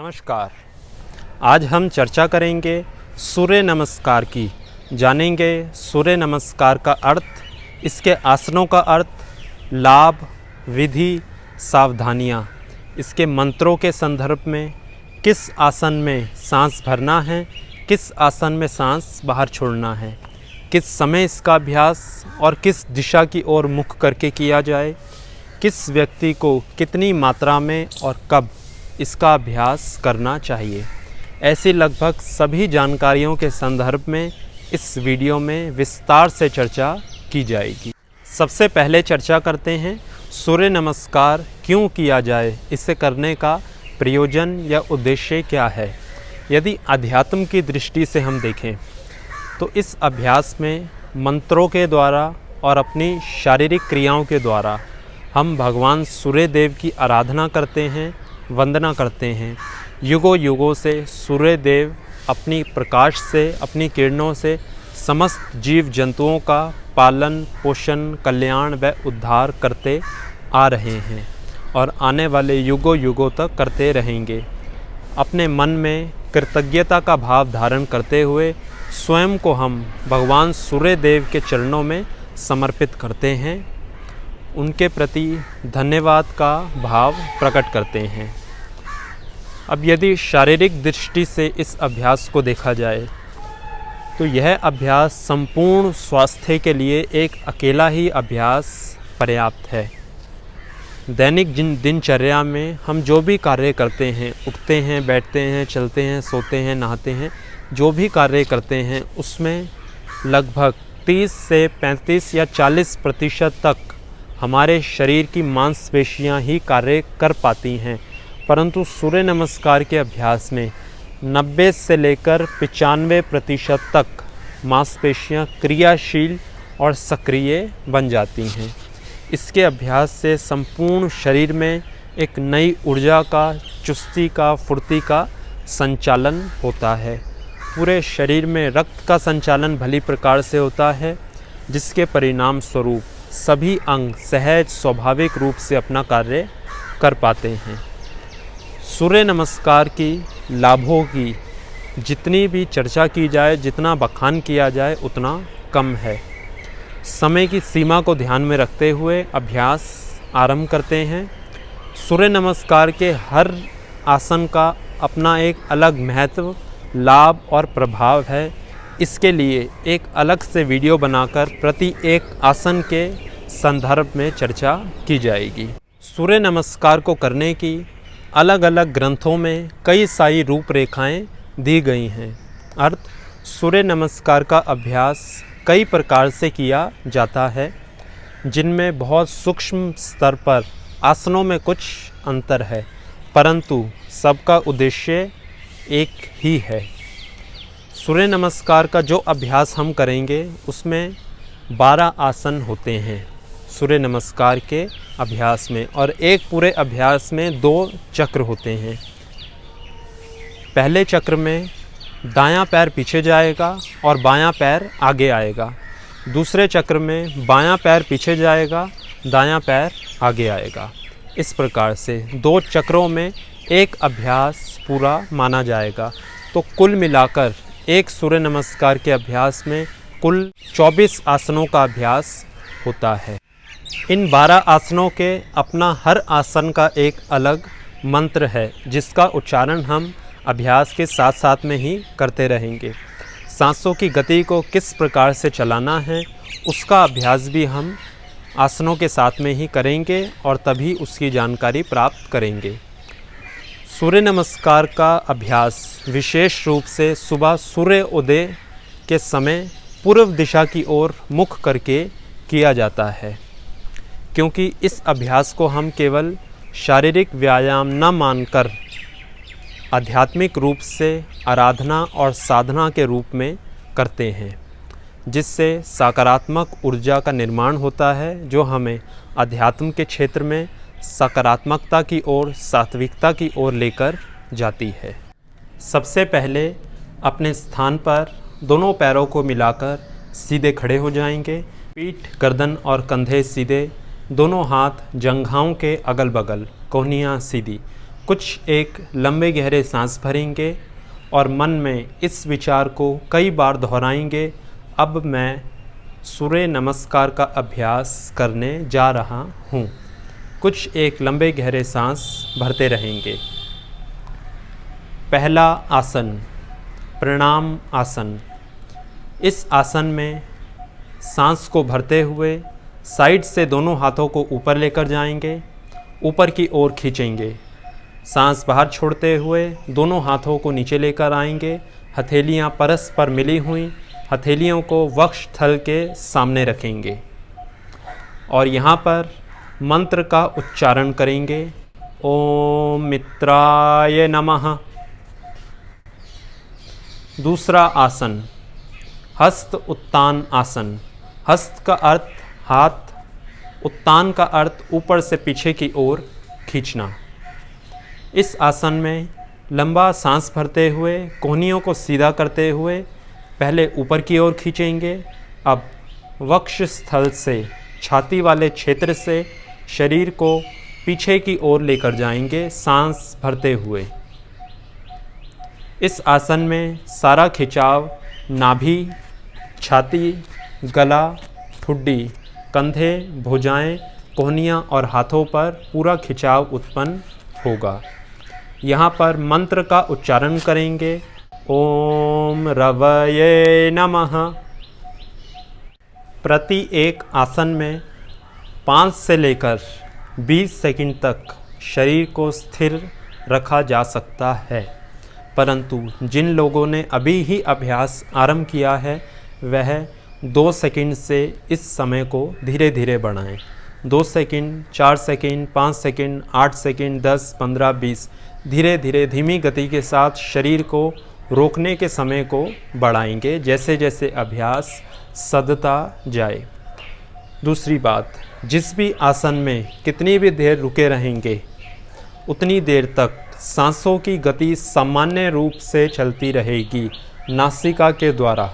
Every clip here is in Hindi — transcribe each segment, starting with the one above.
नमस्कार। आज हम चर्चा करेंगे सूर्य नमस्कार की। जानेंगे सूर्य नमस्कार का अर्थ, इसके आसनों का अर्थ, लाभ, विधि, सावधानियाँ, इसके मंत्रों के संदर्भ में, किस आसन में सांस भरना है, किस आसन में सांस बाहर छोड़ना है, किस समय इसका अभ्यास और किस दिशा की ओर मुख करके किया जाए, किस व्यक्ति को कितनी मात्रा में और कब इसका अभ्यास करना चाहिए। ऐसी लगभग सभी जानकारियों के संदर्भ में इस वीडियो में विस्तार से चर्चा की जाएगी। सबसे पहले चर्चा करते हैं सूर्य नमस्कार क्यों किया जाए, इसे करने का प्रयोजन या उद्देश्य क्या है। यदि अध्यात्म की दृष्टि से हम देखें तो इस अभ्यास में मंत्रों के द्वारा और अपनी शारीरिक क्रियाओं के द्वारा हम भगवान सूर्य देव की आराधना करते हैं, वंदना करते हैं। युगों युगों से सूर्य देव अपनी प्रकाश से, अपनी किरणों से समस्त जीव जंतुओं का पालन पोषण, कल्याण व उद्धार करते आ रहे हैं और आने वाले युगों युगों तक करते रहेंगे। अपने मन में कृतज्ञता का भाव धारण करते हुए स्वयं को हम भगवान सूर्य देव के चरणों में समर्पित करते हैं, उनके प्रति धन्यवाद का भाव प्रकट करते हैं। अब यदि शारीरिक दृष्टि से इस अभ्यास को देखा जाए तो यह अभ्यास संपूर्ण स्वास्थ्य के लिए एक अकेला ही अभ्यास पर्याप्त है। दैनिक दिनचर्या में हम जो भी कार्य करते हैं, उठते हैं, बैठते हैं, चलते हैं, सोते हैं, नहाते हैं, जो भी कार्य करते हैं उसमें लगभग 30 से 35 या 40% तक हमारे शरीर की मांसपेशियां ही कार्य कर पाती हैं, परंतु सूर्य नमस्कार के अभ्यास में 90 से लेकर 95% तक मांसपेशियां क्रियाशील और सक्रिय बन जाती हैं। इसके अभ्यास से संपूर्ण शरीर में एक नई ऊर्जा का, चुस्ती का, फुर्ती का संचालन होता है। पूरे शरीर में रक्त का संचालन भली प्रकार से होता है, जिसके परिणाम स्वरूप सभी अंग सहज स्वाभाविक रूप से अपना कार्य कर पाते हैं। सूर्य नमस्कार की लाभों की जितनी भी चर्चा की जाए, जितना बखान किया जाए उतना कम है। समय की सीमा को ध्यान में रखते हुए अभ्यास आरंभ करते हैं। सूर्य नमस्कार के हर आसन का अपना एक अलग महत्व, लाभ और प्रभाव है। इसके लिए एक अलग से वीडियो बनाकर प्रति एक आसन के संदर्भ में चर्चा की जाएगी। सूर्य नमस्कार को करने की अलग अलग ग्रंथों में कई सारी रूपरेखाएं दी गई हैं। अर्थ, सूर्य नमस्कार का अभ्यास कई प्रकार से किया जाता है, जिनमें बहुत सूक्ष्म स्तर पर आसनों में कुछ अंतर है, परंतु सबका उद्देश्य एक ही है। सूर्य नमस्कार का जो अभ्यास हम करेंगे उसमें 12 आसन होते हैं सूर्य नमस्कार के अभ्यास में, और एक पूरे अभ्यास में 2 चक्र होते हैं। पहले चक्र में दायां पैर पीछे जाएगा और बायां पैर आगे आएगा। दूसरे चक्र में बायां पैर पीछे जाएगा, दायां पैर आगे आएगा। इस प्रकार से 2 चक्रों में एक अभ्यास पूरा माना जाएगा। तो कुल मिलाकर एक सूर्य नमस्कार के अभ्यास में कुल 24 आसनों का अभ्यास होता है। इन 12 आसनों के अपना हर आसन का एक अलग मंत्र है, जिसका उच्चारण हम अभ्यास के साथ साथ में ही करते रहेंगे। सांसों की गति को किस प्रकार से चलाना है उसका अभ्यास भी हम आसनों के साथ में ही करेंगे और तभी उसकी जानकारी प्राप्त करेंगे। सूर्य नमस्कार का अभ्यास विशेष रूप से सुबह सूर्य उदय के समय पूर्व दिशा की ओर मुख करके किया जाता है, क्योंकि इस अभ्यास को हम केवल शारीरिक व्यायाम न मानकर आध्यात्मिक रूप से आराधना और साधना के रूप में करते हैं, जिससे सकारात्मक ऊर्जा का निर्माण होता है, जो हमें अध्यात्म के क्षेत्र में सकारात्मकता की ओर, सात्विकता की ओर लेकर जाती है। सबसे पहले अपने स्थान पर दोनों पैरों को मिलाकर सीधे खड़े हो जाएंगे। पीठ, गर्दन और कंधे सीधे, दोनों हाथ जंघाओं के अगल बगल, कोहनियाँ सीधी, कुछ एक लंबे गहरे सांस भरेंगे और मन में इस विचार को कई बार दोहराएंगे, अब मैं सूर्य नमस्कार का अभ्यास करने जा रहा हूँ। कुछ एक लंबे गहरे सांस भरते रहेंगे। पहला आसन, प्रणाम आसन। इस आसन में सांस को भरते हुए साइड से दोनों हाथों को ऊपर लेकर जाएंगे, ऊपर की ओर खींचेंगे। सांस बाहर छोड़ते हुए दोनों हाथों को नीचे लेकर आएंगे। हथेलियां परस्पर मिली हुई, हथेलियों को वक्ष थल के सामने रखेंगे और यहाँ पर मंत्र का उच्चारण करेंगे। ओम मित्राय नमः। दूसरा आसन, हस्त उत्तान आसन। हस्त का अर्थ हाथ, उत्तान का अर्थ ऊपर से पीछे की ओर खींचना। इस आसन में लंबा सांस भरते हुए कोहनियों को सीधा करते हुए पहले ऊपर की ओर खींचेंगे। अब वक्ष स्थल से, छाती वाले क्षेत्र से शरीर को पीछे की ओर लेकर जाएंगे सांस भरते हुए। इस आसन में सारा खिंचाव नाभि, छाती, गला, ठुड्डी, कंधे, भुजाएं, कोहनियाँ और हाथों पर पूरा खिंचाव उत्पन्न होगा। यहाँ पर मंत्र का उच्चारण करेंगे। ओम रवये नमः। प्रति एक आसन में 5 से लेकर 20 सेकंड तक शरीर को स्थिर रखा जा सकता है, परंतु जिन लोगों ने अभी ही अभ्यास आरंभ किया है वह 2 सेकंड से इस समय को धीरे धीरे बढ़ाएं। 2 सेकंड, 4 सेकंड, 5 सेकंड, 8 सेकंड, 10, 15, 20 धीरे धीरे धीमी गति के साथ शरीर को रोकने के समय को बढ़ाएंगे जैसे जैसे अभ्यास सधता जाए। दूसरी बात, जिस भी आसन में कितनी भी देर रुके रहेंगे उतनी देर तक सांसों की गति सामान्य रूप से चलती रहेगी। नासिका के द्वारा,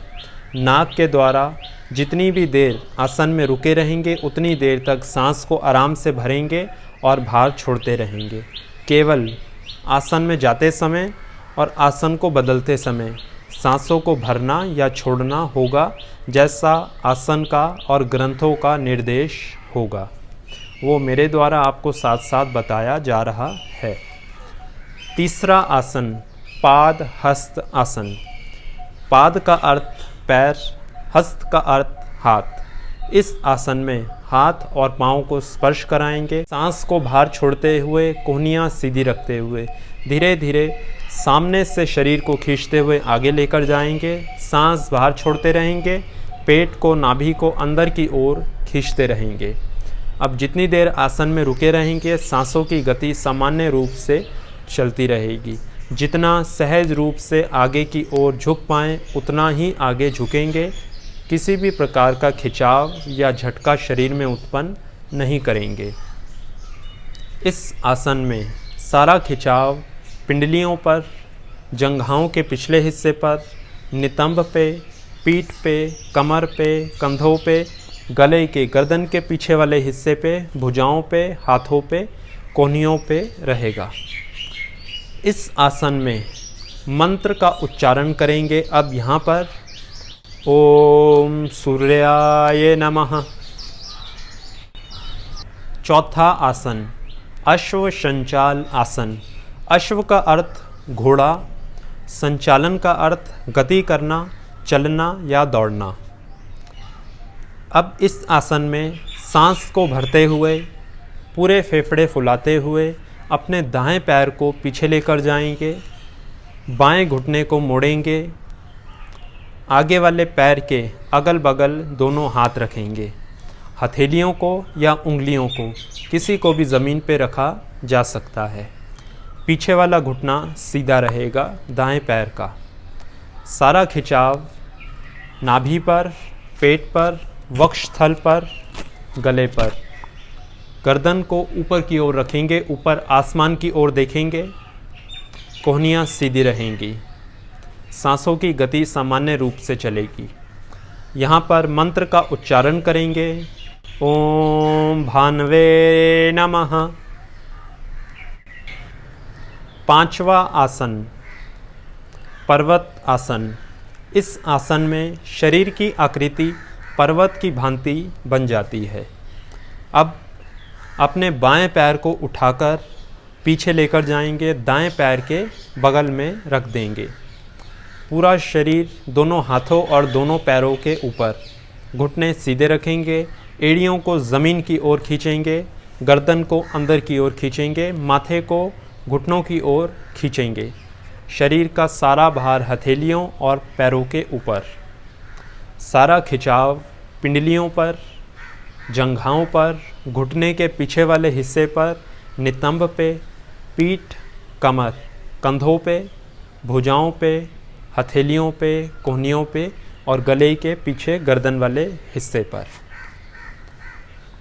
नाक के द्वारा जितनी भी देर आसन में रुके रहेंगे उतनी देर तक सांस को आराम से भरेंगे और बाहर छोड़ते रहेंगे। केवल आसन में जाते समय और आसन को बदलते समय सांसों को भरना या छोड़ना होगा, जैसा आसन का और ग्रंथों का निर्देश होगा वो मेरे द्वारा आपको साथ साथ बताया जा रहा है। तीसरा आसन, पाद हस्त आसन। पाद का अर्थ पैर, हस्त का अर्थ हाथ। इस आसन में हाथ और पाँव को स्पर्श कराएंगे। सांस को बाहर छोड़ते हुए कोहनियाँ सीधी रखते हुए धीरे धीरे सामने से शरीर को खींचते हुए आगे लेकर जाएंगे। सांस बाहर छोड़ते रहेंगे, पेट को, नाभि को अंदर की ओर खींचते रहेंगे। अब जितनी देर आसन में रुके रहेंगे सांसों की गति सामान्य रूप से चलती रहेगी। जितना सहज रूप से आगे की ओर झुक पाएँ उतना ही आगे झुकेंगे। किसी भी प्रकार का खिंचाव या झटका शरीर में उत्पन्न नहीं करेंगे। इस आसन में सारा खिंचाव पिंडलियों पर, जंघाओं के पिछले हिस्से पर, नितंब पे, पीठ पे, कमर पे, कंधों पे, गले के गर्दन के पीछे वाले हिस्से पे, भुजाओं पे, हाथों पे, कोहनियों पे रहेगा। इस आसन में मंत्र का उच्चारण करेंगे। अब यहाँ पर ओम सूर्याय नमः। चौथा आसन, अश्व संचाल आसन। अश्व का अर्थ घोड़ा, संचालन का अर्थ गति करना, चलना या दौड़ना। अब इस आसन में सांस को भरते हुए पूरे फेफड़े फुलाते हुए अपने दाएं पैर को पीछे लेकर जाएंगे, बाएं घुटने को मोड़ेंगे, आगे वाले पैर के अगल बगल दोनों हाथ रखेंगे। हथेलियों को या उंगलियों को किसी को भी ज़मीन पे रखा जा सकता है। पीछे वाला घुटना सीधा रहेगा दाएं पैर का। सारा खिंचाव नाभि पर, पेट पर, वक्षस्थल पर, गले पर। गर्दन को ऊपर की ओर रखेंगे, ऊपर आसमान की ओर देखेंगे। कोहनियाँ सीधी रहेंगी। सांसों की गति सामान्य रूप से चलेगी। यहाँ पर मंत्र का उच्चारण करेंगे। ओम भानवे नमः। पांचवा आसन पर्वत आसन। इस आसन में शरीर की आकृति पर्वत की भांति बन जाती है। अब अपने बाएं पैर को उठाकर पीछे लेकर जाएंगे, दाएं पैर के बगल में रख देंगे। पूरा शरीर दोनों हाथों और दोनों पैरों के ऊपर, घुटने सीधे रखेंगे, एड़ियों को ज़मीन की ओर खींचेंगे, गर्दन को अंदर की ओर खींचेंगे, माथे को घुटनों की ओर खींचेंगे। शरीर का सारा भार हथेलियों और पैरों के ऊपर, सारा खिंचाव पिंडलियों पर, जंघाओं पर, घुटने के पीछे वाले हिस्से पर, नितंब पे, पीठ, कमर, कंधों पे, भुजाओं पे, हथेलियों पे, कोहनियों पे और गले के पीछे गर्दन वाले हिस्से पर।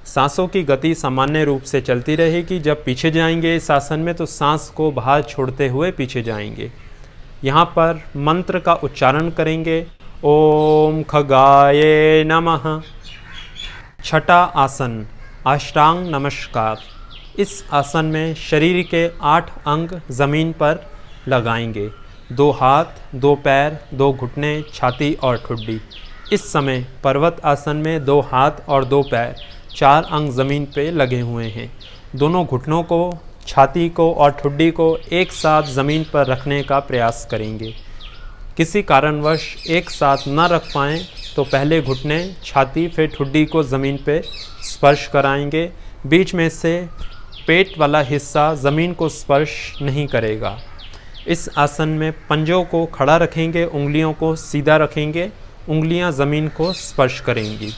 सांसों की गति सामान्य रूप से चलती रहेगी। जब पीछे जाएंगे इस आसन में तो सांस को बाहर छोड़ते हुए पीछे जाएंगे। यहाँ पर मंत्र का उच्चारण करेंगे, ओम खगाये नमः। छठा आसन अष्टांग नमस्कार। इस आसन में शरीर के 8 अंग ज़मीन पर लगाएंगे, 2 हाथ, 2 पैर, 2 घुटने, छाती और ठुड्डी। इस समय पर्वत आसन में 2 हाथ और 2 पैर, 4 अंग ज़मीन पे लगे हुए हैं। दोनों घुटनों को, छाती को और ठुड्डी को एक साथ ज़मीन पर रखने का प्रयास करेंगे। किसी कारणवश एक साथ न रख पाएँ तो पहले घुटने, छाती, फिर ठुड्डी को ज़मीन पे स्पर्श कराएंगे। बीच में से पेट वाला हिस्सा ज़मीन को स्पर्श नहीं करेगा। इस आसन में पंजों को खड़ा रखेंगे, उंगलियों को सीधा रखेंगे, उंगलियां ज़मीन को स्पर्श करेंगी।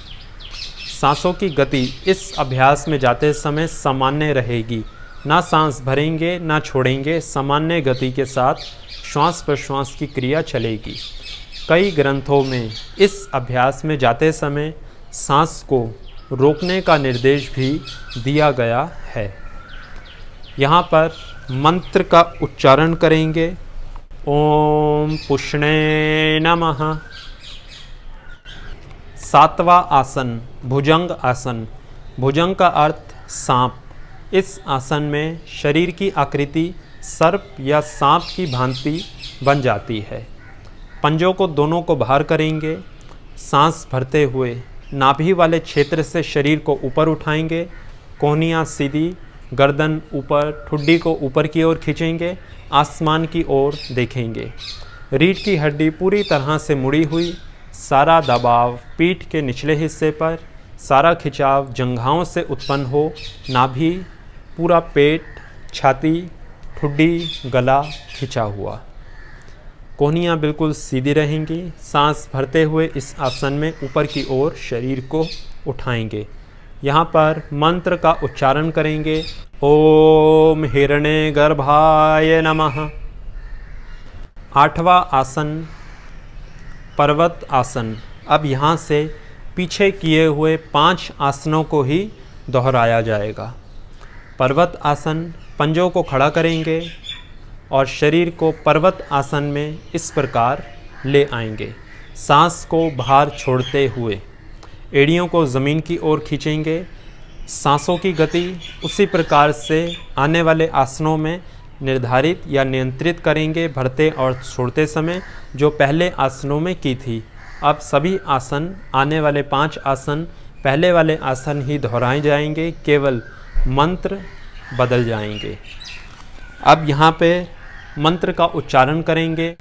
सांसों की गति इस अभ्यास में जाते समय सामान्य रहेगी। ना सांस भरेंगे ना छोड़ेंगे, सामान्य गति के साथ श्वास प्रश्वास की क्रिया चलेगी। कई ग्रंथों में इस अभ्यास में जाते समय सांस को रोकने का निर्देश भी दिया गया है। यहाँ पर मंत्र का उच्चारण करेंगे, ओम पुष्णे नमः। सातवां आसन भुजंग आसन। भुजंग का अर्थ सांप। इस आसन में शरीर की आकृति सर्प या सांप की भांति बन जाती है। पंजों को दोनों को बाहर करेंगे, सांस भरते हुए नाभि वाले क्षेत्र से शरीर को ऊपर उठाएंगे, कोहनियाँ सीधी, गर्दन ऊपर, ठुड्डी को ऊपर की ओर खींचेंगे, आसमान की ओर देखेंगे। रीढ़ की हड्डी पूरी तरह से मुड़ी हुई, सारा दबाव पीठ के निचले हिस्से पर, सारा खिंचाव जंघाओं से उत्पन्न हो, नाभि, पूरा पेट, छाती, ठुड्डी, गला खिंचा हुआ। कोहनियाँ बिल्कुल सीधी रहेंगी। सांस भरते हुए इस आसन में ऊपर की ओर शरीर को उठाएंगे। यहाँ पर मंत्र का उच्चारण करेंगे, ओम हिरण्य गर्भाय नमः। आठवां आसन पर्वत आसन। अब यहाँ से पीछे किए हुए 5 आसनों को ही दोहराया जाएगा। पर्वत आसन, पंजों को खड़ा करेंगे और शरीर को पर्वत आसन में इस प्रकार ले आएंगे। सांस को बाहर छोड़ते हुए एड़ियों को ज़मीन की ओर खींचेंगे। सांसों की गति उसी प्रकार से आने वाले आसनों में निर्धारित या नियंत्रित करेंगे, भरते और छोड़ते समय, जो पहले आसनों में की थी। अब सभी आसन, आने वाले 5 आसन पहले वाले आसन ही दोहराए जाएंगे, केवल मंत्र बदल जाएंगे। अब यहाँ पे मंत्र का उच्चारण करेंगे,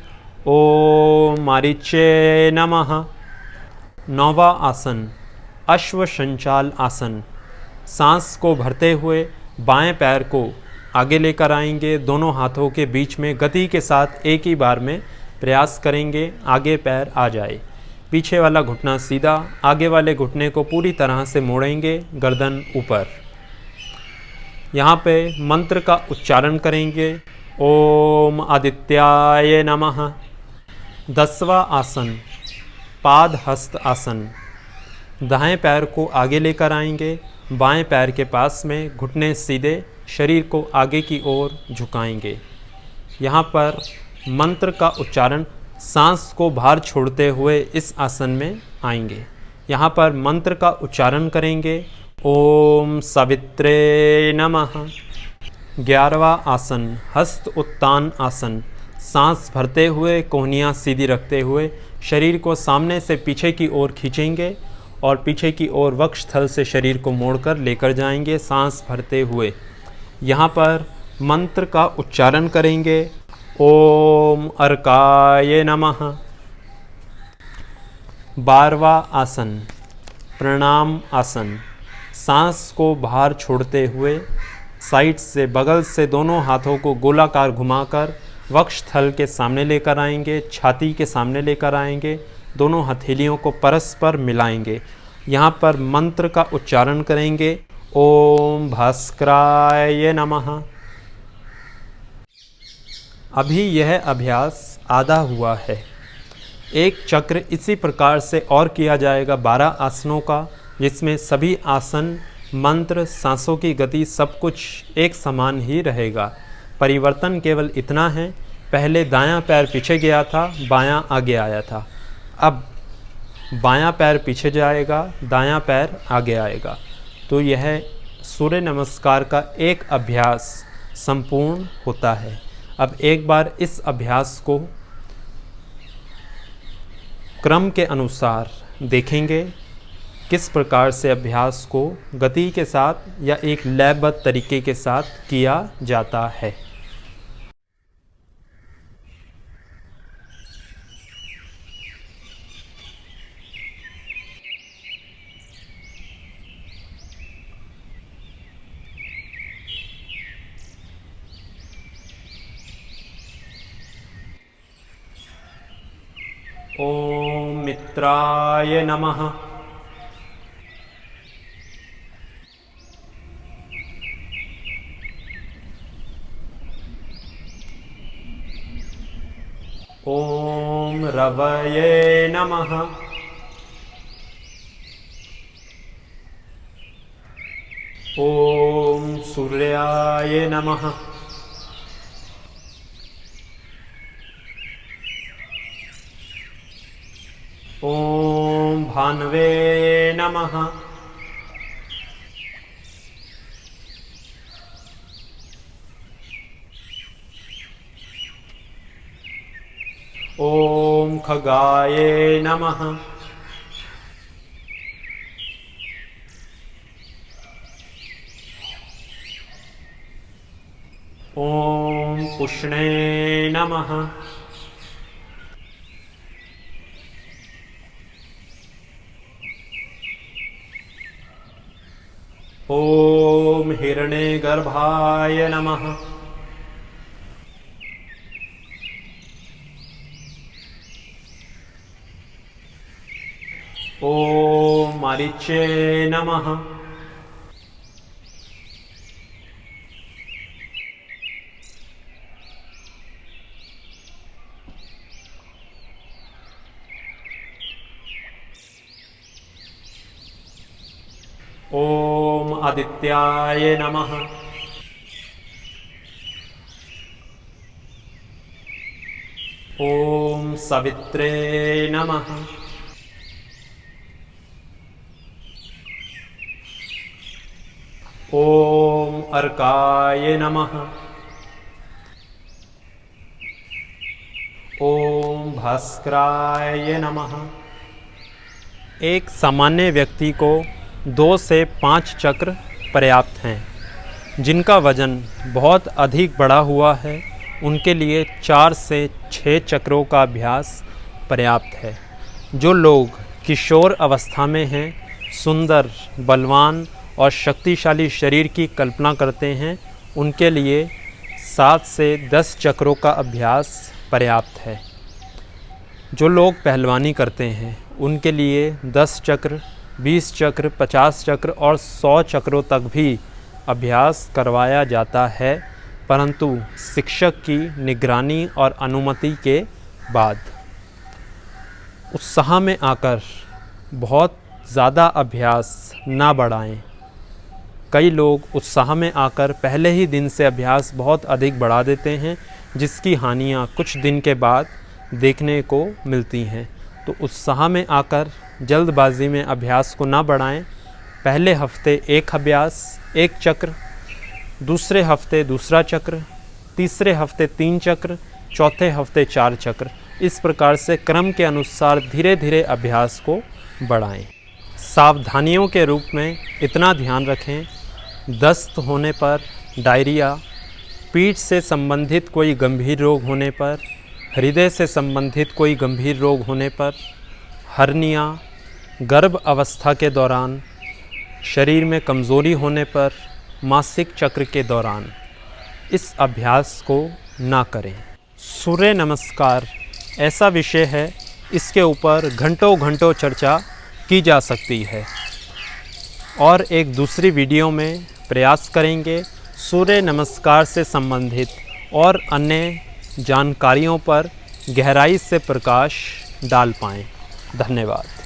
ओम मारीचे नमः। 9वां आसन अश्व संचाल आसन। सांस को भरते हुए बाएं पैर को आगे लेकर आएंगे, दोनों हाथों के बीच में गति के साथ एक ही बार में प्रयास करेंगे आगे पैर आ जाए। पीछे वाला घुटना सीधा, आगे वाले घुटने को पूरी तरह से मोड़ेंगे, गर्दन ऊपर। यहाँ पे मंत्र का उच्चारण करेंगे, ओम आदित्याय नमः। 10वां आसन पाद हस्त आसन। दाएं पैर को आगे लेकर आएंगे, बाएं पैर के पास में, घुटने सीधे, शरीर को आगे की ओर झुकाएंगे। यहाँ पर मंत्र का उच्चारण सांस को बाहर छोड़ते हुए इस आसन में आएंगे। यहाँ पर मंत्र का उच्चारण करेंगे, ओम सवित्रे नमः। 11वां आसन हस्त उत्तान आसन। सांस भरते हुए कोहनियाँ सीधी रखते हुए शरीर को सामने से पीछे की ओर खींचेंगे और पीछे की ओर वक्षस्थल से शरीर को मोड़कर लेकर जाएंगे सांस भरते हुए। यहाँ पर मंत्र का उच्चारण करेंगे। ओम अर्काय नमः। 12वां आसन प्रणाम आसन। सांस को बाहर छोड़ते हुए साइड से बगल से दोनों हाथों को गोलाकार घुमाकर वक्षस्थल के सामने लेकर आएंगे, छाती के सामने लेकर आएंगे, दोनों हथेलियों को परस्पर मिलाएंगे। यहाँ पर मंत्र का उच्चारण करेंगे। ओम भास्कराय नमः। अभी यह अभ्यास आधा हुआ है। एक चक्र इसी प्रकार से और किया जाएगा 12 आसनों का, जिसमें सभी आसन, मंत्र, सांसों की गति सब कुछ एक समान ही रहेगा। परिवर्तन केवल इतना है, पहले दायां पैर पीछे गया था, बायां आगे आया था। अब बायां पैर पीछे जाएगा, दायां पैर आगे आएगा। तो यह सूर्य नमस्कार का एक अभ्यास संपूर्ण होता है। अब एक बार इस अभ्यास को क्रम के अनुसार देखेंगे, किस प्रकार से अभ्यास को गति के साथ या एक लयबद्ध तरीके के साथ किया जाता है। ओम मित्राय नमः। ओम रवये नमः। ओम सूर्याय नमः। ओम भानवे नमः। ओम खगाय नमः। ओम पुष्णे नमः। ओम हिरण्यगर्भाय नमः। ओम मारीचे नमः। ओम आदित्याय नमः। ओम सवित्रे नमः। ओम अर्काय नमः। ओम भास्कराय नमः। एक सामान्य व्यक्ति को 2 से 5 चक्र पर्याप्त हैं। जिनका वजन बहुत अधिक बढ़ा हुआ है, उनके लिए 4 से 6 चक्रों का अभ्यास पर्याप्त है। जो लोग किशोर अवस्था में हैं, सुंदर, बलवान और शक्तिशाली शरीर की कल्पना करते हैं, उनके लिए 7 से 10 चक्रों का अभ्यास पर्याप्त है। जो लोग पहलवानी करते हैं, उनके लिए 10 चक्र, 20 चक्र, 50 चक्र और 100 चक्रों तक भी अभ्यास करवाया जाता है, परंतु शिक्षक की निगरानी और अनुमति के बाद। उत्साह में आकर बहुत ज़्यादा अभ्यास ना बढ़ाएं। कई लोग उत्साह में आकर पहले ही दिन से अभ्यास बहुत अधिक बढ़ा देते हैं, जिसकी हानियाँ कुछ दिन के बाद देखने को मिलती हैं। तो उत्साह में आकर जल्दबाजी में अभ्यास को ना बढ़ाएं। पहले हफ्ते एक अभ्यास, एक चक्र, दूसरे हफ्ते दूसरा चक्र, तीसरे हफ्ते 3 चक्र, चौथे हफ्ते 4 चक्र। इस प्रकार से क्रम के अनुसार धीरे धीरे अभ्यास को बढ़ाएं। सावधानियों के रूप में इतना ध्यान रखें, दस्त होने पर, डायरिया, पीठ से संबंधित कोई गंभीर रोग होने पर, हृदय से संबंधित कोई गंभीर रोग होने पर, हर्निया, गर्भ अवस्था के दौरान, शरीर में कमज़ोरी होने पर, मासिक चक्र के दौरान इस अभ्यास को ना करें। सूर्य नमस्कार ऐसा विषय है, इसके ऊपर घंटों घंटों चर्चा की जा सकती है और एक दूसरी वीडियो में प्रयास करेंगे सूर्य नमस्कार से संबंधित और अन्य जानकारियों पर गहराई से प्रकाश डाल पाएँ। धन्यवाद।